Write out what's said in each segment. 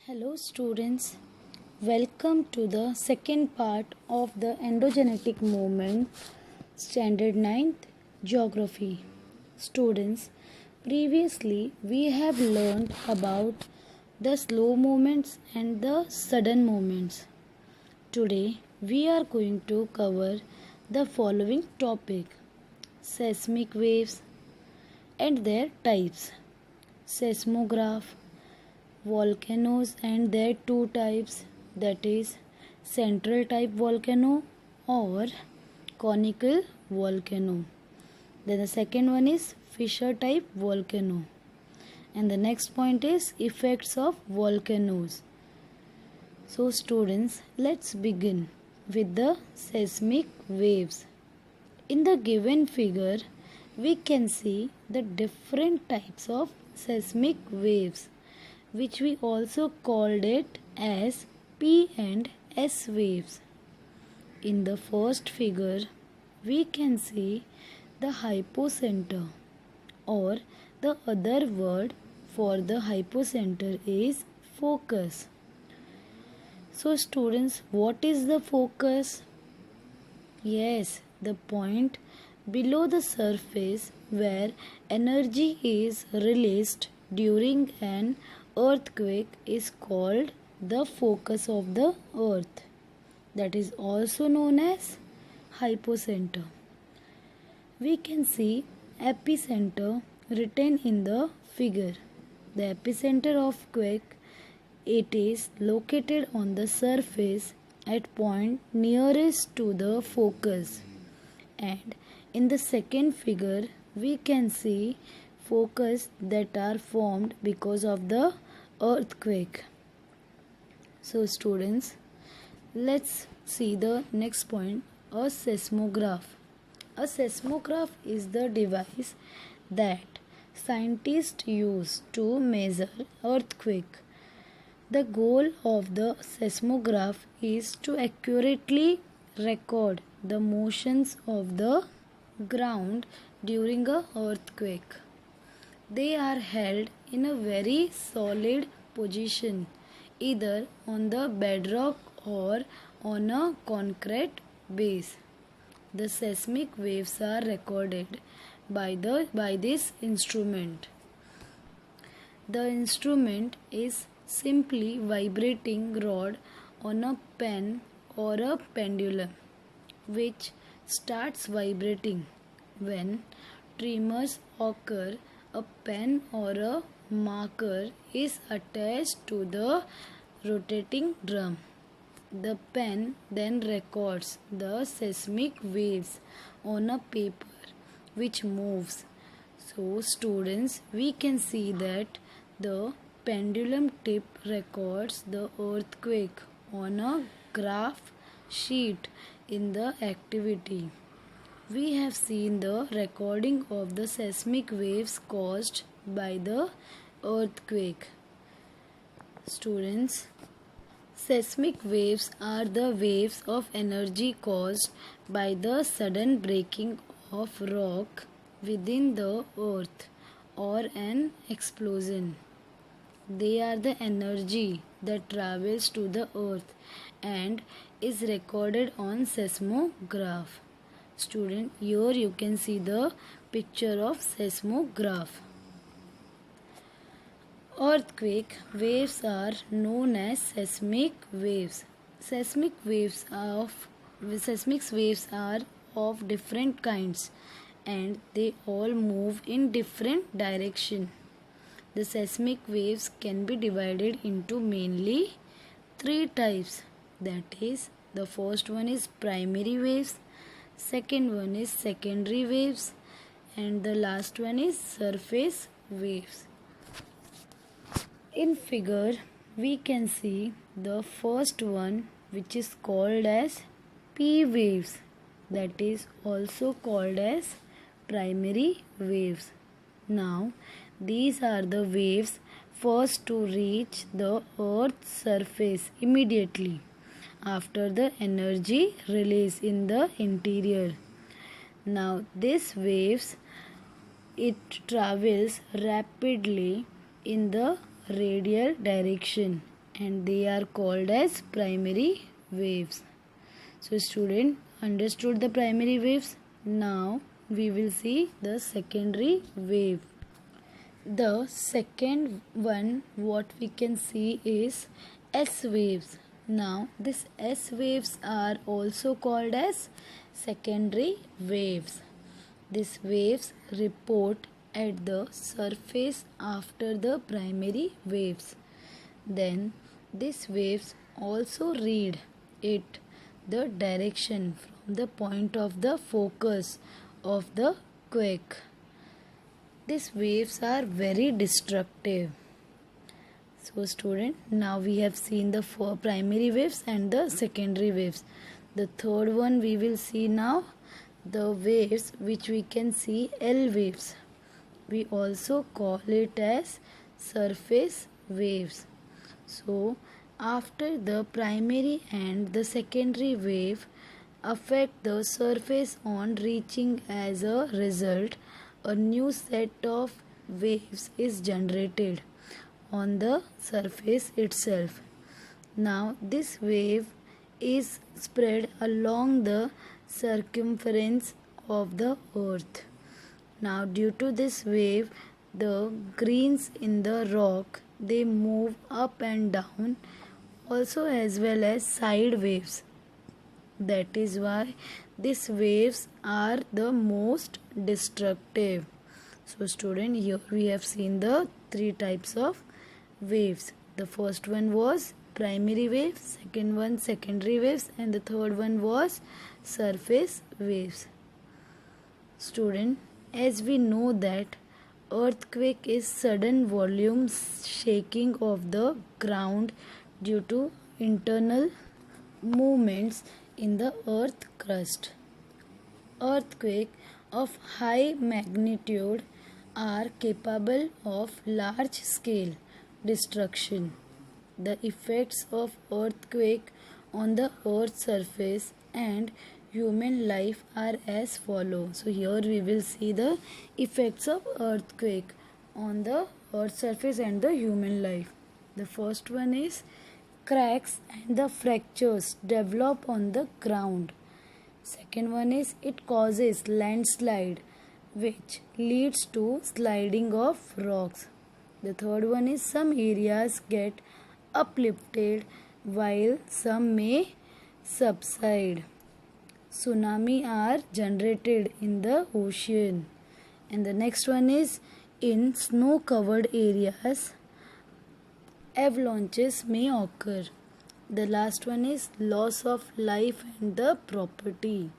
Hello students, welcome to the second part of the endogenetic movement, standard 9th geography. Students, previously we have learned about the slow movements and the sudden movements. Today we are going to cover the following topic: seismic waves and their types, seismograph, volcanoes and their two types, that is central type volcano or conical volcano. Then the second one is fissure type volcano, and the next point is effects of volcanoes. So students, let's begin with the seismic waves. In the given figure we can see the different types of seismic waves, which we also called it as P and S waves. In the first figure, we can see the hypocenter, or the other word for the hypocenter is focus. So students, what is the focus? Yes, the point below the surface where energy is released during an earthquake is called the focus of the earth, that is also known as hypocenter. We can see epicenter written in the figure. The epicenter of quake, it is located on the surface at point nearest to the focus. And in the second figure we can see focus that are formed because of the earthquake. So students, let's see the next point, a seismograph. A seismograph is the device that scientists use to measure earthquake. The goal of the seismograph is to accurately record the motions of the ground during a earthquake. They are held in a very solid position, either on the bedrock or on a concrete base. The seismic waves are recorded by this instrument. The instrument is simply vibrating rod on a pen or a pendulum, which starts vibrating when tremors occur. A pen or a marker is attached to the rotating drum. The pen then records the seismic waves on a paper which moves. So students, we can see that the pendulum tip records the earthquake on a graph sheet in the activity. We have seen the recording of the seismic waves caused by the earthquake. Students, seismic waves are the waves of energy caused by the sudden breaking of rock within the earth or an explosion. They are the energy that travels to the earth and is recorded on seismograph. Student, here you can see the picture of seismograph. Earthquake waves are known as seismic waves. Seismic waves are of different kinds, and they all move in different direction. The seismic waves can be divided into mainly three types. That is, the first one is primary waves, second one is secondary waves, and the last one is surface waves. In figure we can see the first one, which is called as P waves, that is also called as primary waves. Now these are the waves first to reach the earth's surface immediately after the energy release in the interior. Now these waves, it travels rapidly in the radial direction and they are called as primary waves. So student, understood the primary waves? Now we will see the secondary wave. The second one what we can see is S waves. Now these S waves are also called as secondary waves. These waves report at the surface after the primary waves. Then these waves also read it the direction from the point of the focus of the quake. These waves are very destructive. So student, now we have seen the four primary waves and the secondary waves. The third one we will see now, the waves which we can see L waves. We also call it as surface waves. So after the primary and the secondary wave affect the surface on reaching, as a result a new set of waves is generated on the surface itself. Now this wave is spread along the circumference of the earth. Now due to this wave, the grains in the rock, they move up and down, also as well as side waves. That is why these waves are the most destructive. So student, here we have seen the three types of waves. The first one was primary waves, second one secondary waves, and the third one was surface waves. Student, as we know that earthquake is sudden volume shaking of the ground due to internal movements in the earth crust. Earthquake of high magnitude are capable of large scale destruction. The effects of earthquake on the earth's surface and human life are as follows. So here we will see the effects of earthquake on the earth's surface and the human life. The first one is cracks and the fractures develop on the ground. Second one is it causes landslide which leads to sliding of rocks. The third one is some areas get uplifted while some may subside. Tsunami are generated in the ocean. And the next one is in snow covered areas avalanches may occur. The last one is loss of life and the property.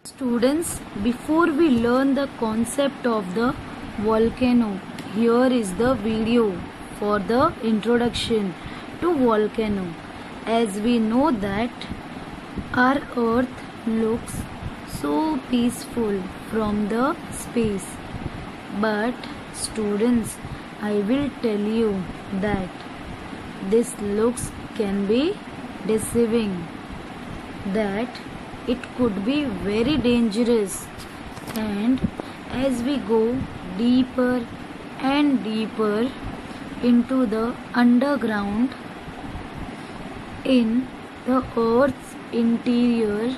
Students, before we learn the concept of the volcano, here is the video for the introduction to volcano. As we know that our earth looks so peaceful from the space, but students, I will tell you that this looks can be deceiving, that it could be very dangerous, and as we go deeper and deeper into the underground in the earth's interior,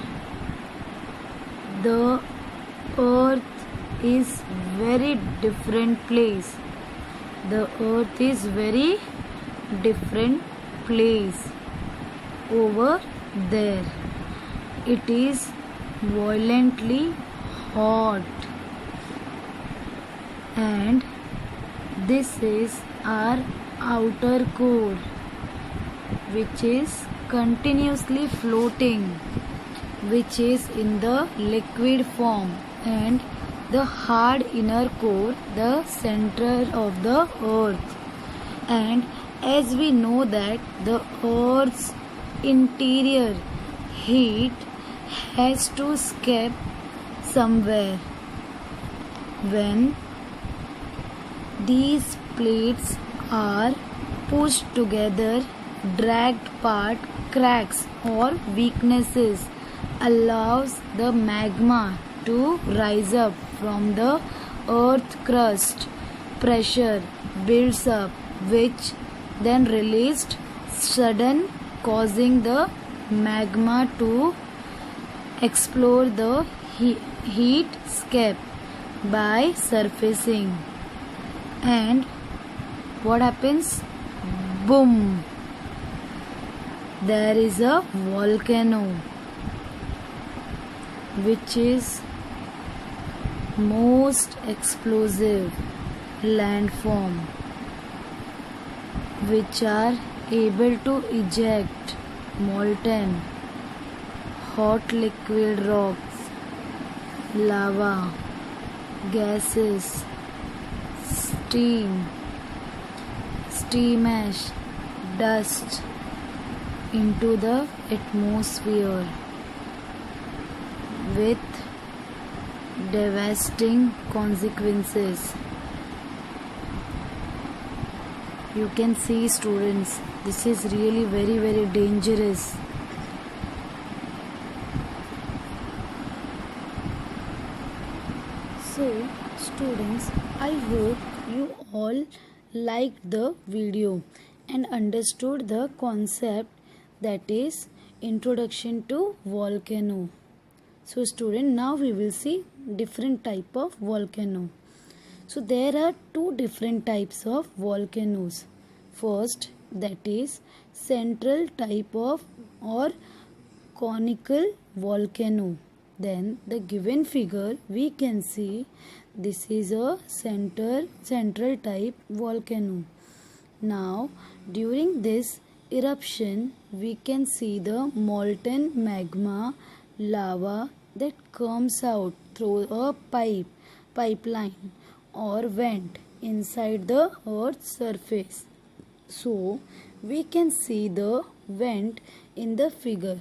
the earth is very different place. The earth is very different place over there. It is violently hot, and this is our outer core, which is continuously floating, which is in the liquid form, and the hard inner core, the center of the earth. And as we know that the earth's interior heat has to escape somewhere. When these plates are pushed together, dragged apart, cracks or weaknesses allows the magma to rise up from the earth crust pressure builds up, which then released sudden, causing the magma to explore the heat scape by surfacing. And what happens? Boom! There is a volcano, which is most explosive landform, which are able to eject molten hot liquid rocks, lava, gases, steam ash, dust into the atmosphere with devastating consequences. You can see, students, this is really very, very dangerous. So, students, I hope you all liked the video and understood the concept, that is introduction to volcano. So student, now we will see different type of volcano. So there are two different types of volcanoes. First, that is central type of or conical volcano. Then the given figure we can see this is a central type volcano. Now during this eruption we can see the molten magma, lava that comes out through a pipeline or vent inside the earth's surface. So we can see the vent in the figure.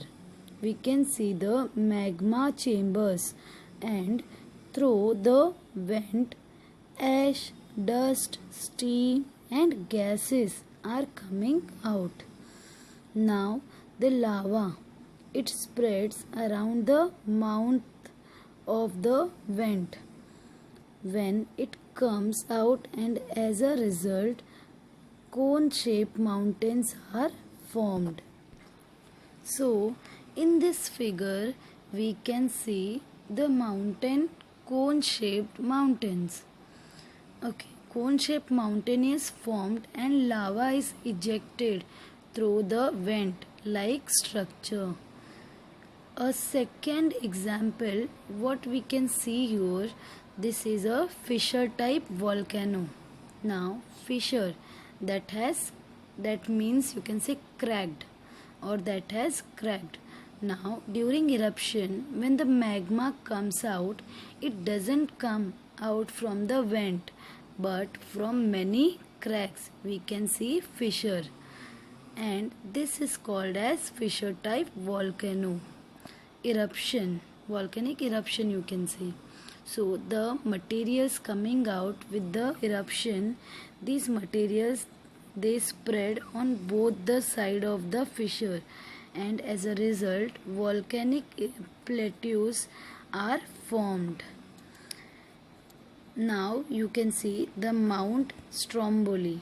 We can see the magma chambers, and through the vent ash, dust, steam and gases are coming out. Now the lava, it spreads around the mouth of the vent when it comes out, and as a result cone-shaped mountains are formed. So in this figure we can see the cone-shaped mountains. Okay, cone-shaped mountain is formed and lava is ejected through the vent like structure. A second example, what we can see here, this is a fissure type volcano. Now fissure, that means you can say cracked, or that has cracked. Now during eruption, when the magma comes out, it doesn't come out from the vent but from many cracks. We can see fissure, and this is called as fissure type volcano. Eruption, volcanic eruption you can see. So the materials coming out with the eruption, these materials, they spread on both the side of the fissure, and as a result volcanic plateaus are formed. Now you can see the Mount Stromboli,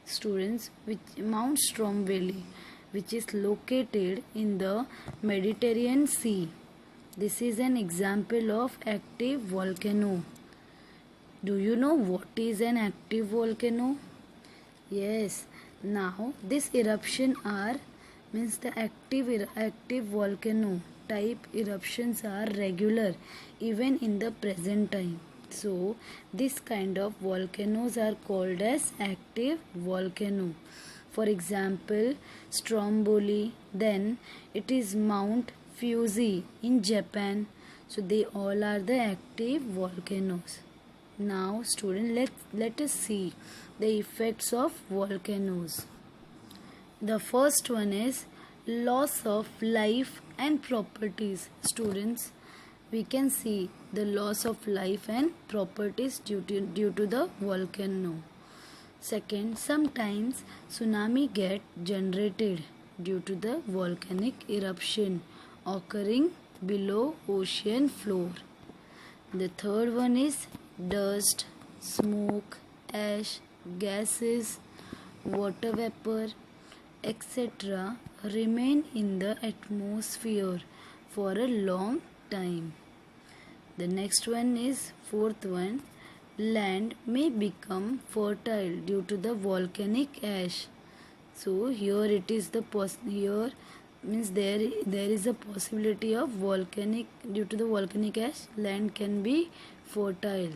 students, Mount Stromboli, which is located in the Mediterranean Sea. This is an example of active volcano. Do you know what is an active volcano? Yes. Now this eruption are means the active volcano type eruptions are regular even in the present time. So this kind of volcanoes are called as active volcano. For example, Stromboli, then it is Mount Fuji in Japan. So they all are the active volcanoes. Now student, let us see the effects of volcanoes. The first one is loss of life and properties. Students, we can see the loss of life and properties due to the volcano. Second, sometimes tsunami get generated due to the volcanic eruption occurring below ocean floor. The third one is dust, smoke ash, gases, water vapor, etc. remain in the atmosphere for a long time. The next one is fourth one. Land may become fertile due to the volcanic ash. So here it is here means there is a possibility of volcanic, due to the volcanic ash land can be fertile.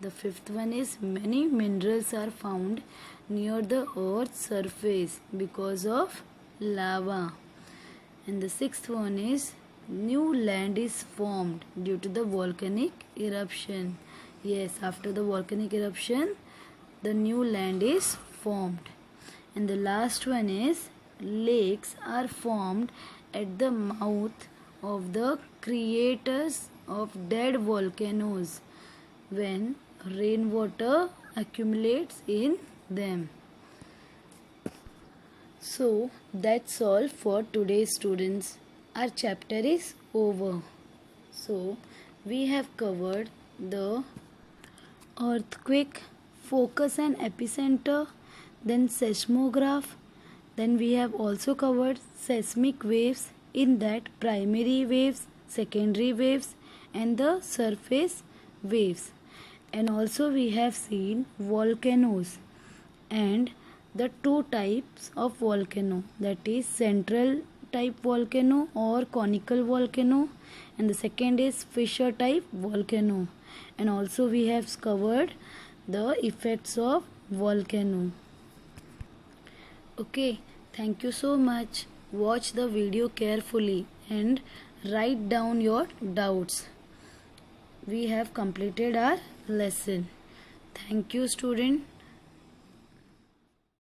The fifth one is many minerals are found near the earth's surface because of lava. And the sixth one is new land is formed due to the volcanic eruption. Yes, after the volcanic eruption, the new land is formed. And the last one is lakes are formed at the mouth of the craters of dead volcanoes when rainwater accumulates in them. So that's all for today, students. Our chapter is over. So we have covered the earthquake, focus and epicenter, then seismograph, then we have also covered seismic waves, in that primary waves, secondary waves and the surface waves. And also we have seen volcanoes and the two types of volcano, that is central type volcano or conical volcano, and the second is fissure type volcano. And also we have covered the effects of volcano. Okay, thank you so much. Watch the video carefully and write down your doubts. We have completed our lesson. Thank you, student.